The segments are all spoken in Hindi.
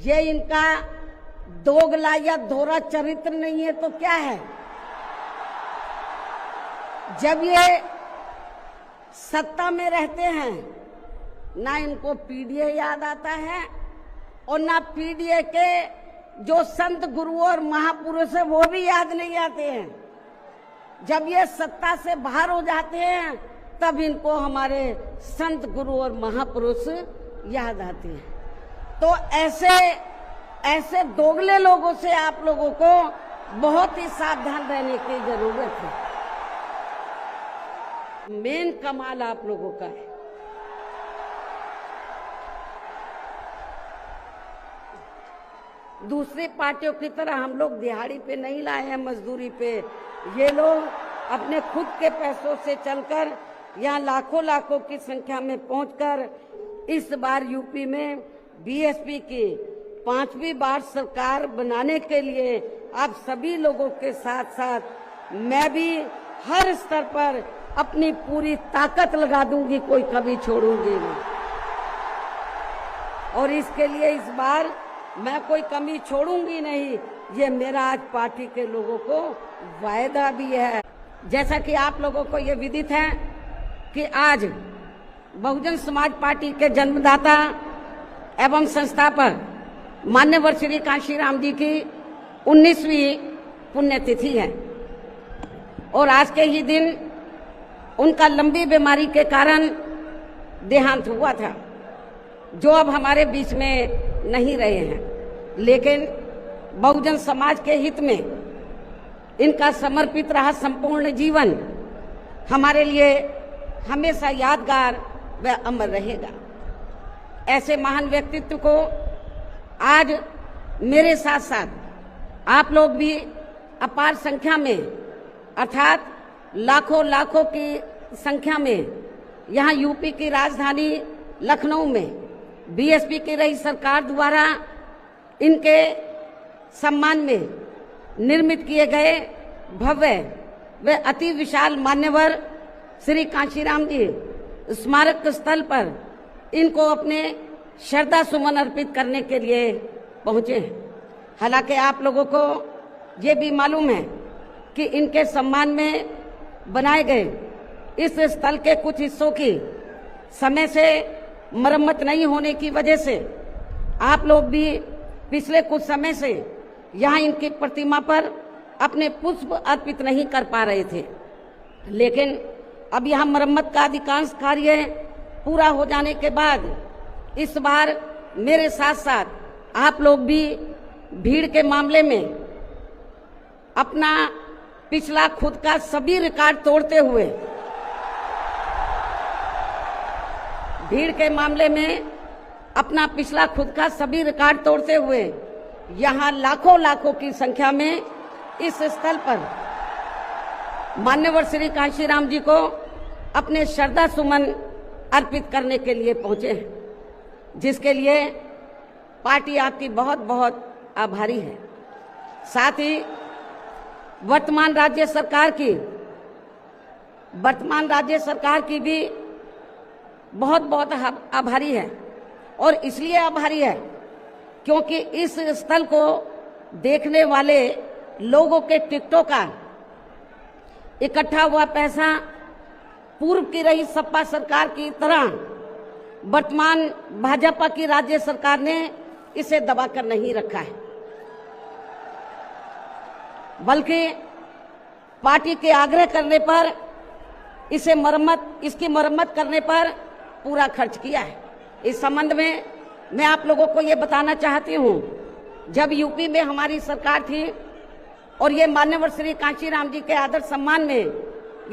ये इनका दोगला या दोहरा चरित्र नहीं है तो क्या है? जब ये सत्ता में रहते हैं ना इनको पीडीए याद आता है और ना पीडीए के जो संत गुरु और महापुरुष है वो भी याद नहीं आते हैं। जब ये सत्ता से बाहर हो जाते हैं तब इनको हमारे संत गुरु और महापुरुष याद आते हैं। तो ऐसे दोगले लोगों से आप लोगों को बहुत ही सावधान रहने की जरूरत है। मेन कमाल आप लोगों का है। दूसरी पार्टियों की तरह हम लोग दिहाड़ी पे नहीं लाए हैं, मजदूरी पे। ये लोग अपने खुद के पैसों से चलकर यहाँ लाखों लाखों की संख्या में पहुंचकर इस बार यूपी में बीएसपी की 5वीं बार सरकार बनाने के लिए आप सभी लोगों के साथ साथ मैं भी हर स्तर पर अपनी पूरी ताकत लगा दूंगी, कोई कभी छोड़ूंगी नहीं। और इसके लिए इस बार मैं कोई कमी छोड़ूंगी नहीं, ये मेरा आज पार्टी के लोगों को वायदा भी है। जैसा कि आप लोगों को ये विदित है कि आज बहुजन समाज पार्टी के जन्मदाता एवं संस्थापक मान्यवर श्री कांशीराम जी की 19वीं पुण्यतिथि है और आज के ही दिन उनका लंबी बीमारी के कारण देहांत हुआ था, जो अब हमारे बीच में नहीं रहे हैं। लेकिन बहुजन समाज के हित में इनका समर्पित रहा संपूर्ण जीवन हमारे लिए हमेशा यादगार व अमर रहेगा। ऐसे महान व्यक्तित्व को आज मेरे साथ साथ आप लोग भी अपार संख्या में अर्थात लाखों लाखों की संख्या में यहाँ यूपी की राजधानी लखनऊ में बीएसपी की रही सरकार द्वारा इनके सम्मान में निर्मित किए गए भव्य व अति विशाल मान्यवर श्री कांशीराम जी स्मारक स्थल पर इनको अपने श्रद्धा सुमन अर्पित करने के लिए पहुंचे हैं। हालांकि आप लोगों को ये भी मालूम है कि इनके सम्मान में बनाए गए इस स्थल के कुछ हिस्सों की समय से मरम्मत नहीं होने की वजह से आप लोग भी पिछले कुछ समय से यहाँ इनकी प्रतिमा पर अपने पुष्प अर्पित नहीं कर पा रहे थे। लेकिन अब यहाँ मरम्मत का अधिकांश कार्य पूरा हो जाने के बाद इस बार मेरे साथ साथ आप लोग भी भीड़ के मामले में अपना पिछला खुद का सभी रिकॉर्ड तोड़ते हुए भीड़ के मामले में अपना पिछला खुद का सभी रिकॉर्ड तोड़ते हुए यहाँ लाखों लाखों की संख्या में इस स्थल पर मान्यवर श्री कांशीराम जी को अपने श्रद्धा सुमन अर्पित करने के लिए पहुंचे हैं, जिसके लिए पार्टी आपकी बहुत बहुत आभारी है। साथ ही वर्तमान राज्य सरकार की भी बहुत बहुत आभारी है और इसलिए आभारी है क्योंकि इस स्थल को देखने वाले लोगों के टिकटों का इकट्ठा हुआ पैसा पूर्व की रही सपा सरकार की तरह वर्तमान भाजपा की राज्य सरकार ने इसे दबाकर नहीं रखा है, बल्कि पार्टी के आग्रह करने पर इसकी मरम्मत करने पर पूरा खर्च किया है। इस संबंध में मैं आप लोगों को ये बताना चाहती हूँ, जब यूपी में हमारी सरकार थी और ये मान्यवर श्री कांशीराम जी के आदर सम्मान में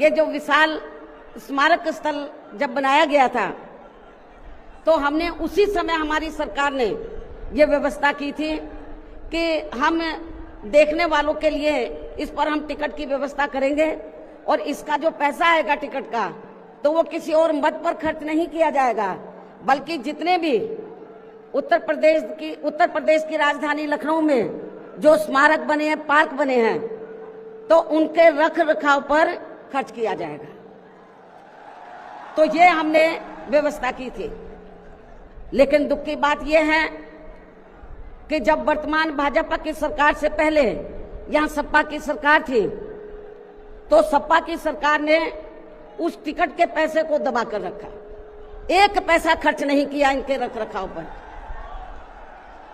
ये जो विशाल स्मारक स्थल जब बनाया गया था तो हमने उसी समय हमारी सरकार ने ये व्यवस्था की थी कि हम देखने वालों के लिए इस पर हम टिकट की व्यवस्था करेंगे और इसका जो पैसा आएगा टिकट का तो वो किसी और मद पर खर्च नहीं किया जाएगा, बल्कि जितने भी उत्तर प्रदेश की राजधानी लखनऊ में जो स्मारक बने हैं, पार्क बने हैं, तो उनके रख रखाव पर खर्च किया जाएगा। तो ये हमने व्यवस्था की थी। लेकिन दुख की बात यह है कि जब वर्तमान भाजपा की सरकार से पहले यहाँ सपा की सरकार थी, तो सपा की सरकार ने उस टिकट के पैसे को दबा कर रखा, एक पैसा खर्च नहीं किया इनके रख रखाव पर,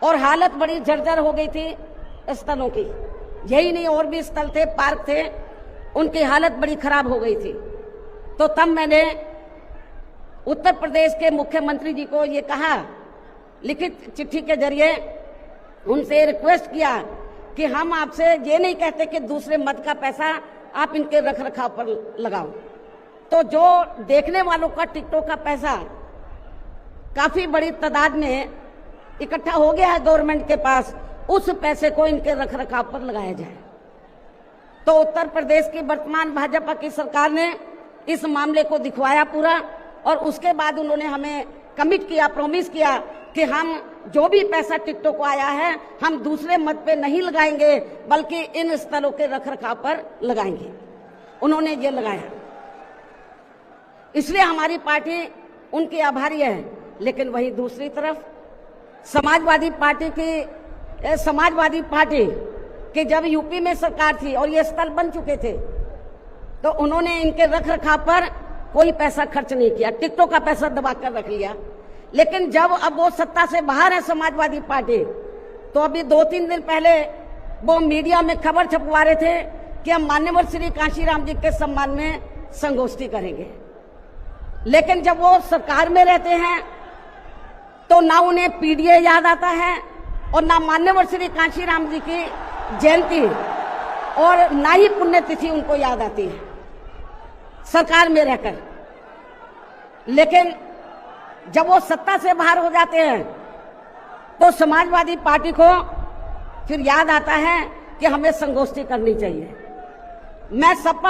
और हालत बड़ी जर्जर हो गई थी स्थलों की। यही नहीं, और भी स्थल थे, पार्क थे, उनकी हालत बड़ी खराब हो गई थी। तो तब मैंने उत्तर प्रदेश के मुख्यमंत्री जी को ये कहा, लिखित चिट्ठी के जरिए उनसे रिक्वेस्ट किया कि हम आपसे ये नहीं कहते कि दूसरे मत का पैसा आप इनके रख रखाव पर लगाओ, तो जो देखने वालों का टिकटों का पैसा काफी बड़ी तादाद में इकट्ठा हो गया है गवर्नमेंट के पास, उस पैसे को इनके रख रखाव पर लगाया जाए। तो उत्तर प्रदेश की वर्तमान भाजपा की सरकार ने इस मामले को दिखवाया पूरा, और उसके बाद उन्होंने हमें कमिट किया, प्रॉमिस किया कि हम जो भी पैसा टिकटों को आया है हम दूसरे मत पे नहीं लगाएंगे, बल्कि इन स्थलों के रख रखाव पर लगाएंगे। उन्होंने ये लगाया, इसलिए हमारी पार्टी उनकी आभारी है। लेकिन वहीं दूसरी तरफ समाजवादी पार्टी की जब यूपी में सरकार थी और ये स्थल बन चुके थे, तो उन्होंने इनके रख रखाव पर कोई पैसा खर्च नहीं किया, टिकटों का पैसा दबा कर रख लिया। लेकिन जब अब वो सत्ता से बाहर है समाजवादी पार्टी, तो अभी 2-3 दिन पहले वो मीडिया में खबर छपवा रहे थे कि हम मान्यवर श्री कांशीराम जी के सम्मान में संगोष्ठी करेंगे। लेकिन जब वो सरकार में रहते हैं तो ना उन्हें पीडीए याद आता है, और ना मान्यवर श्री कांशीराम जी की जयंती, और ना ही पुण्यतिथि उनको याद आती है सरकार में रहकर। लेकिन जब वो सत्ता से बाहर हो जाते हैं तो समाजवादी पार्टी को फिर याद आता है कि हमें संगोष्ठी करनी चाहिए। मैं सपा